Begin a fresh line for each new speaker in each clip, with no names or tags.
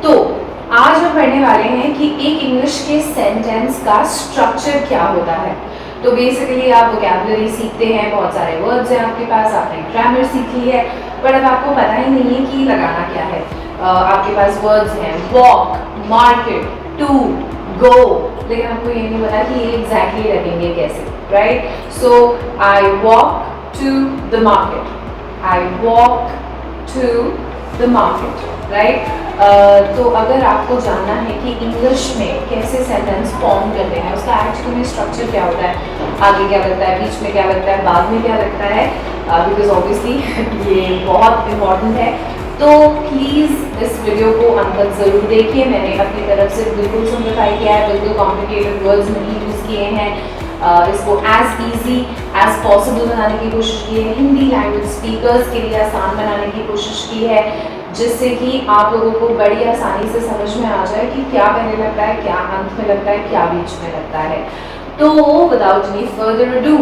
तो आज हम पढ़ने वाले हैं कि एक इंग्लिश के सेंटेंस का स्ट्रक्चर क्या होता है। तो बेसिकली आप वोकैबुलरी सीखते हैं, बहुत सारे वर्ड्स हैं आपके पास, आपने ग्रामर सीख ली है, पर अब आपको पता ही नहीं है कि लगाना क्या है। आपके पास वर्ड्स हैं वॉक, मार्केट, टू, गो, लेकिन आपको ये नहीं पता कि ये एग्जैक्टली लगेंगे कैसे, right? So I walk to the market, I walk to the market, right? तो अगर आपको जानना है कि इंग्लिश में कैसे सेंटेंस फॉर्म करते हैं, उसका एक्चुअली स्ट्रक्चर क्या होता है, आगे क्या लगता है, बीच में क्या लगता है, बाद में क्या लगता है, बिकॉज ऑब्वियसली ये बहुत इम्पॉर्टेंट है, तो प्लीज़ इस वीडियो को अंत तक ज़रूर देखिए। मैंने अपनी तरफ से बिल्कुल सिंप्लीफाई किया है, बिल्कुल कॉम्प्लिकेटेड वर्ड्स नहीं यूज़ किए हैं, इसको एज ईजी एज पॉसिबल बनाने की कोशिश की है, हिंदी लैंग्वेज स्पीकर्स के लिए आसान बनाने की कोशिश की है, जिससे कि आप लोगों को बड़ी आसानी से समझ में आ जाए कि क्या पहले लगता है, क्या अंत में लगता है, क्या बीच में लगता है। तो without any further ado,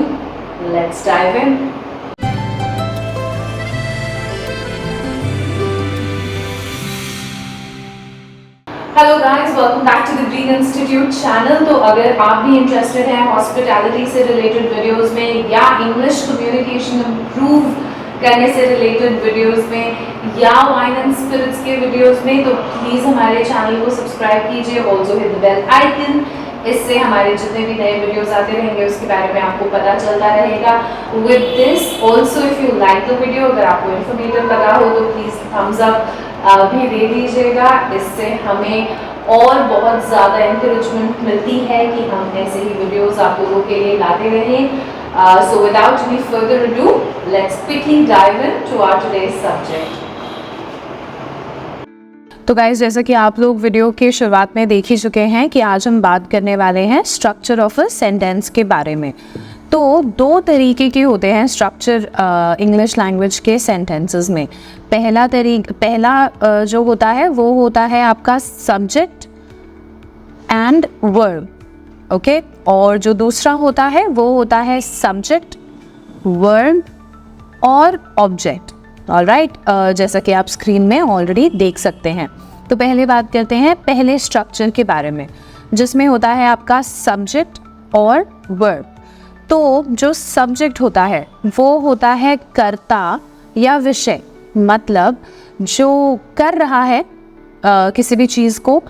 let's dive in. Hello guys, welcome back to the Green Institute channel. तो अगर आप भी इंटरेस्टेड हैं हॉस्पिटैलिटी से रिलेटेड वीडियोस में, या इंग्लिश कम्युनिकेशन इम्प्रूव करने से रिलेटेड वीडियोस में, या वाइन एंड स्पिरिट्स के वीडियोस में, तो प्लीज़ हमारे चैनल को सब्सक्राइब कीजिए, also hit the bell icon. इससे हमारे जितने भी नए वीडियोस आते रहेंगे उसके बारे में आपको पता चलता रहेगा। With this also if you like the video, अगर आपको इन्फॉर्मेटिव लगा हो तो प्लीज़ थम्स अप भी दे दीजिएगा। इससे हमें और बहुत ज़्यादा इंकरेजमेंट मिलती है कि हम ऐसे ही वीडियोस आप लोगों के लिए लाते रहें। So without any further ado, let's quickly dive into our today's subject.
तो गाइज, जैसा कि आप लोग वीडियो के शुरुआत में देख ही चुके हैं कि आज हम बात करने वाले हैं स्ट्रक्चर ऑफ अ सेंटेंस के बारे में। तो दो तरीके के होते हैं स्ट्रक्चर इंग्लिश लैंग्वेज के सेंटेंसेस में। पहला जो होता है वो होता है आपका सब्जेक्ट एंड वर्ब, ओके, और जो दूसरा होता है वो होता है सब्जेक्ट, वर्ब और ऑब्जेक्ट। ऑलराइट, जैसा कि आप स्क्रीन में ऑलरेडी देख सकते हैं। तो पहले बात करते हैं पहले स्ट्रक्चर के बारे में, जिसमें होता है आपका सब्जेक्ट और वर्ब। तो जो सब्जेक्ट होता है वो होता है कर्ता या विषय, मतलब जो कर रहा है किसी भी चीज़ को,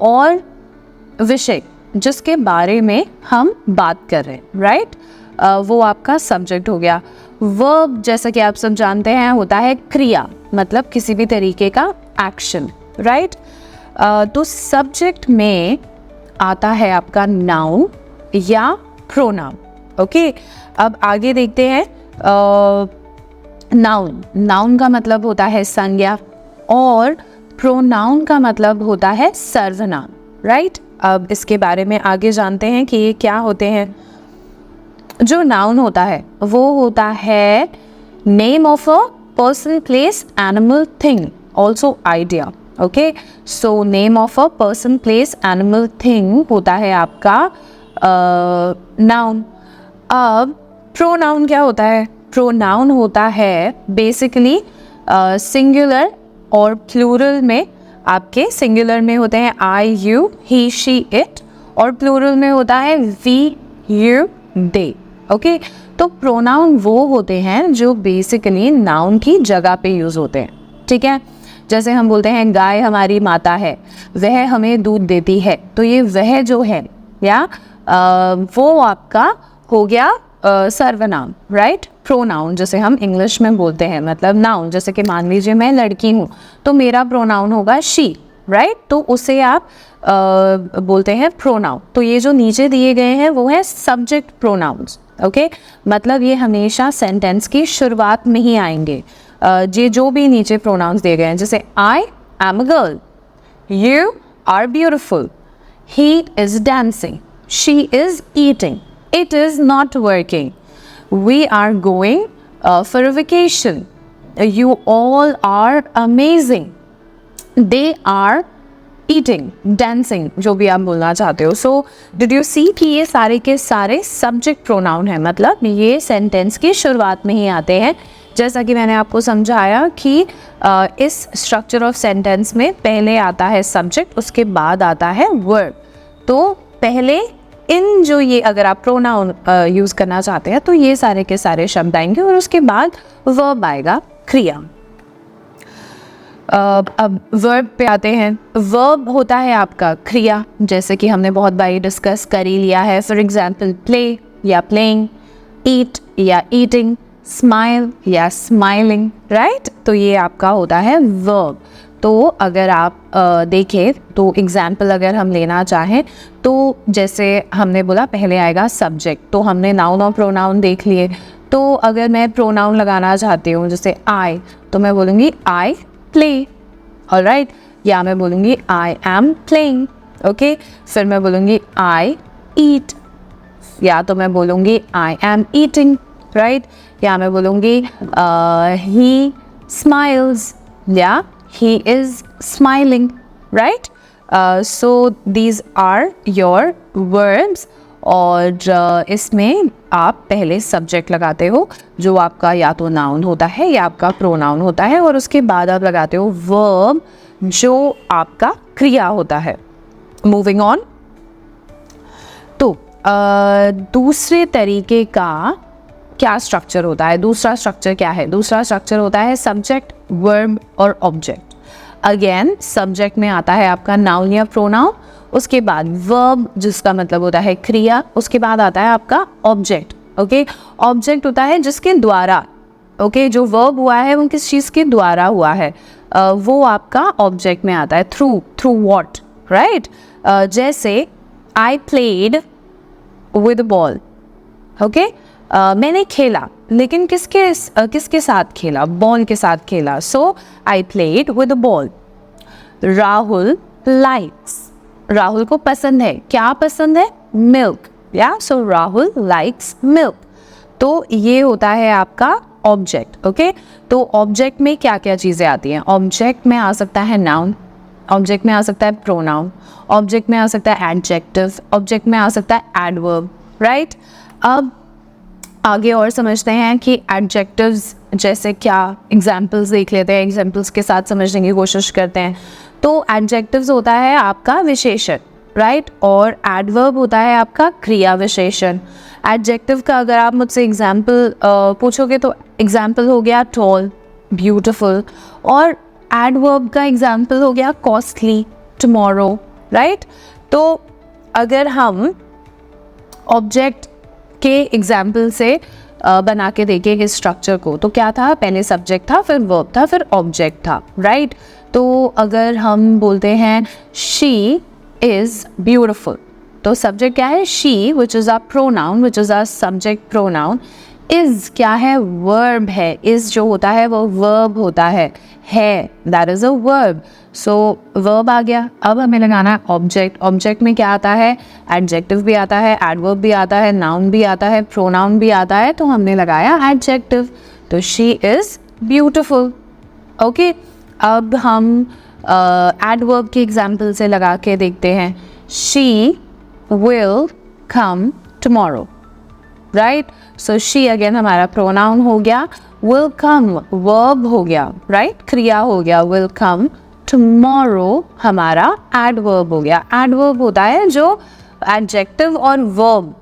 और विषय जिसके बारे में हम बात कर रहे हैं, राइट? वो आपका सब्जेक्ट हो गया। वर्ब, जैसा कि आप सब जानते हैं, होता है क्रिया, मतलब किसी भी तरीके का एक्शन, राइट? तो सब्जेक्ट में आता है आपका नाउन या प्रोनाउन, ओके। अब आगे देखते हैं नाउन का मतलब होता है संज्ञा, और प्रोनाउन का मतलब होता है सर्वनाम, राइट? अब इसके बारे में आगे जानते हैं कि ये क्या होते हैं। जो नाउन होता है वो होता है name of a person, place, animal, thing, also idea, okay. So name of a person, place, animal, thing होता है आपका नाउन। अब प्रोनाउन क्या होता है? प्रोनाउन होता है बेसिकली सिंगुलर और प्लूरल में। आपके सिंगुलर में होते हैं आई, यू, ही, शी, इट, और प्लूरल में होता है वी, यू, दे, ओके। तो प्रोनाउन वो होते हैं जो बेसिकली नाउन की जगह पे यूज़ होते हैं, ठीक है? जैसे हम बोलते हैं गाय हमारी माता है, वह हमें दूध देती है, तो ये वह जो है या वो आपका हो गया सर्वनाम, राइट? प्रोनाउन जैसे हम इंग्लिश में बोलते हैं, मतलब नाउन, जैसे कि मान लीजिए मैं लड़की हूँ तो मेरा प्रोनाउन होगा शी, राइट? तो उसे आप बोलते हैं प्रोनाउन। तो ये जो नीचे दिए गए हैं वो है सब्जेक्ट प्रोनाउंस, ओके। मतलब ये हमेशा सेंटेंस की शुरुआत में ही आएंगे। ये जो भी नीचे प्रोनाउंस दिए गए हैं, जैसे I am a girl, you are beautiful, he is dancing, she is eating, it is not working, we are going for a vacation, you all are amazing, they are eating, dancing, जो भी आप बोलना चाहते हो। So did you see कि ये सारे के सारे सब्जेक्ट प्रोनाउन हैं, मतलब ये सेंटेंस की शुरुआत में ही आते हैं, जैसा कि मैंने आपको समझाया कि इस स्ट्रक्चर ऑफ सेंटेंस में पहले आता है सब्जेक्ट, उसके बाद आता है वर्ब। तो पहले इन जो ये अगर आप प्रोनाउन यूज़ करना चाहते हैं तो ये सारे के सारे शब्द आएंगे और उसके बाद वर्ब आएगा, क्रिया। अब वर्ब पे आते हैं। वर्ब होता है आपका क्रिया, जैसे कि हमने बहुत बारी डिस्कस कर ही लिया है। फॉर एग्जांपल प्ले या प्लेइंग, ईट या ईटिंग, स्माइल या स्माइलिंग, राइट। तो ये आपका होता है वर्ब। तो अगर आप देखें तो एग्जाम्पल अगर हम लेना चाहें तो जैसे हमने बोला पहले आएगा सब्जेक्ट, तो हमने नाउन और प्रोनाउन देख लिए। तो अगर मैं प्रोनाउन लगाना चाहती हूँ जैसे आई, तो मैं बोलूँगी आई प्ले, ऑलराइट, या मैं बोलूँगी आई एम प्लेइंग, ओके। फिर मैं बोलूँगी आई ईट, या तो मैं बोलूँगी आई एम ईटिंग, राइट, या मैं बोलूँगी ही स्माइल्स या he is smiling, right? So these are your verbs और इसमें आप पहले सब्जेक्ट लगाते हो जो आपका या तो नाउन होता है या आपका प्रोनाउन होता है, और उसके बाद आप लगाते हो वर्ब जो आपका क्रिया होता है। मूविंग ऑन, तो दूसरे तरीके का क्या स्ट्रक्चर होता है? दूसरा स्ट्रक्चर क्या है? दूसरा स्ट्रक्चर होता है सब्जेक्ट, वर्ब और ऑब्जेक्ट। अगेन सब्जेक्ट में आता है आपका नाउन या प्रोनाउन, उसके बाद वर्ब जिसका मतलब होता है क्रिया, उसके बाद आता है आपका ऑब्जेक्ट, ओके। ऑब्जेक्ट होता है जिसके द्वारा, ओके, जो वर्ब हुआ है वो किस चीज़ के द्वारा हुआ है, वो आपका ऑब्जेक्ट में आता है। Through what, right. जैसे I played with ball, okay, मैंने खेला, लेकिन किसके साथ खेला? बॉल के साथ खेला। So I played with ball. Rahul likes, Rahul को पसंद है, क्या पसंद है? मिल्क, या सो राहुल लाइक्स मिल्क। तो ये होता है आपका ऑब्जेक्ट, ओके। तो ऑब्जेक्ट में क्या क्या चीज़ें आती हैं? ऑब्जेक्ट में आ सकता है नाउन, ऑब्जेक्ट में आ सकता है प्रोनाउन, ऑब्जेक्ट में आ सकता है एडजेक्टिव, ऑब्जेक्ट में आ सकता है एडवर्ब, राइट। अब आगे और समझते हैं कि एडजेक्टिव्स जैसे क्या, एग्जाम्पल्स देख लेते हैं, एग्जाम्पल्स के साथ समझने की कोशिश करते हैं। तो एडजेक्टिव्स होता है आपका विशेषण, राइट, और एडवर्ब होता है आपका क्रिया विशेषण। एडजेक्टिव का अगर आप मुझसे एग्जाम्पल पूछोगे तो एग्जाम्पल हो गया टॉल, ब्यूटिफुल, और एडवर्ब का एग्जाम्पल हो गया कॉस्टली, टुमारो, राइट। तो अगर हम ऑब्जेक्ट के एग्जाम्पल से बना के देखें इस स्ट्रक्चर को, तो क्या था? पहले सब्जेक्ट था, फिर वर्ब था, फिर ऑब्जेक्ट था, राइट। तो अगर हम बोलते हैं शी इज़ ब्यूटिफुल, तो सब्जेक्ट क्या है? She, which is a pronoun, which is a subject pronoun. Is क्या है? वर्ब है। इज़ जो होता है वो वर्ब होता है, that is a verb. So verb आ गया। अब हमें लगाना है ऑब्जेक्ट। ऑब्जेक्ट में क्या आता है? एडजेक्टिव भी आता है, एडवर्ब भी आता है, नाउन भी आता है, प्रोनाउन भी आता है, तो हमने लगाया एडजेक्टिव। तो शी इज़ ब्यूटिफुल, ओके। अब हम एडवर्ब के एग्जाम्पल से लगा के देखते हैं। She will come tomorrow, right. So she again हमारा प्रोनाउन हो गया, विल कम वर्ब हो गया, राइट, क्रिया हो गया विल कम। टुमारो हमारा एडवर्ब हो गया। एडवर्ब होता है जो एडजेक्टिव और वर्ब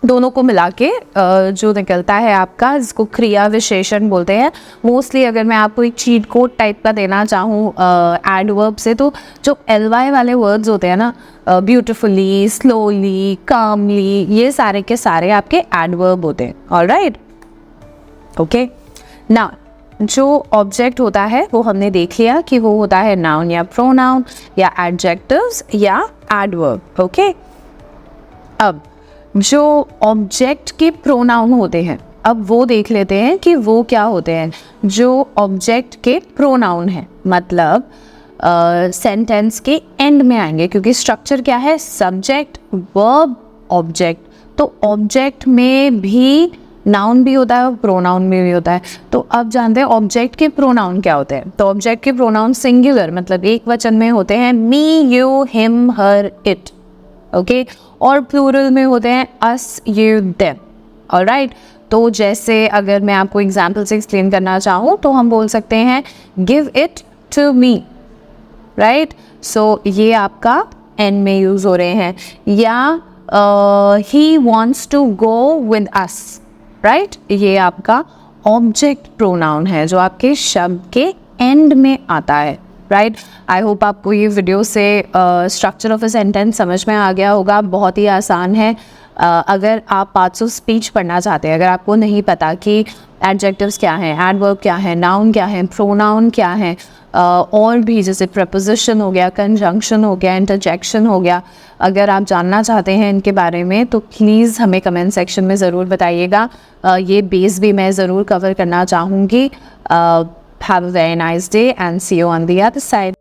दोनों को मिला के जो निकलता है आपका, जिसको क्रिया विशेषण बोलते हैं। मोस्टली अगर मैं आपको एक चीट कोड टाइप का देना चाहूँ एडवर्ब से, तो जो ly वाले वर्ड्स होते हैं ना, ब्यूटिफुली, स्लोली, कामली, ये सारे के सारे आपके एडवर्ब होते हैं, ऑलराइट, ओके। ना जो ऑब्जेक्ट होता है वो हमने देख लिया कि वो होता है नाउन या प्रोनाउन या एडजेक्टिव्स या एडवर्ब, ओके। अब जो ऑब्जेक्ट के प्रोनाउन होते हैं, अब वो देख लेते हैं कि वो क्या होते हैं। जो ऑब्जेक्ट के प्रोनाउन हैं, मतलब सेंटेंस के एंड में आएंगे, क्योंकि स्ट्रक्चर क्या है? Subject, verb, object. तो ऑब्जेक्ट में भी नाउन भी होता है और प्रोनाउन में भी होता है। तो अब जानते हैं ऑब्जेक्ट के प्रोनाउन क्या होते हैं। तो ऑब्जेक्ट के प्रोनाउन सिंगुलर मतलब एक वचन में होते हैं me, you, him, her, it, okay, और प्लूरल में होते हैं अस, यू, देम, ऑलराइट। तो जैसे अगर मैं आपको एग्जाम्पल से एक्सप्लेन करना चाहूँ तो हम बोल सकते हैं give it to me, right. So ये आपका एंड में यूज़ हो रहे हैं। या he wants to go with us, right, ये आपका ऑब्जेक्ट प्रोनाउन है जो आपके शब्द के एंड में आता है, राइट। आई होप आपको ये वीडियो से स्ट्रक्चर ऑफ अ सेंटेंस समझ में आ गया होगा। बहुत ही आसान है। अगर आप पार्ट्स ऑफ स्पीच पढ़ना चाहते हैं, अगर आपको नहीं पता कि एडजेक्टिव्स क्या हैं, एडवर्ब क्या है, नाउन क्या है, प्रोनाउन क्या है, और भी जैसे प्रपोजिशन हो गया, कंजंक्शन हो गया, इंटरजेक्शन हो गया, अगर आप जानना चाहते हैं इनके बारे में तो प्लीज़ हमें कमेंट सेक्शन में ज़रूर बताइएगा। ये बेस भी मैं ज़रूर कवर करना चाहूँगी। Have a very nice day and see you on the other side.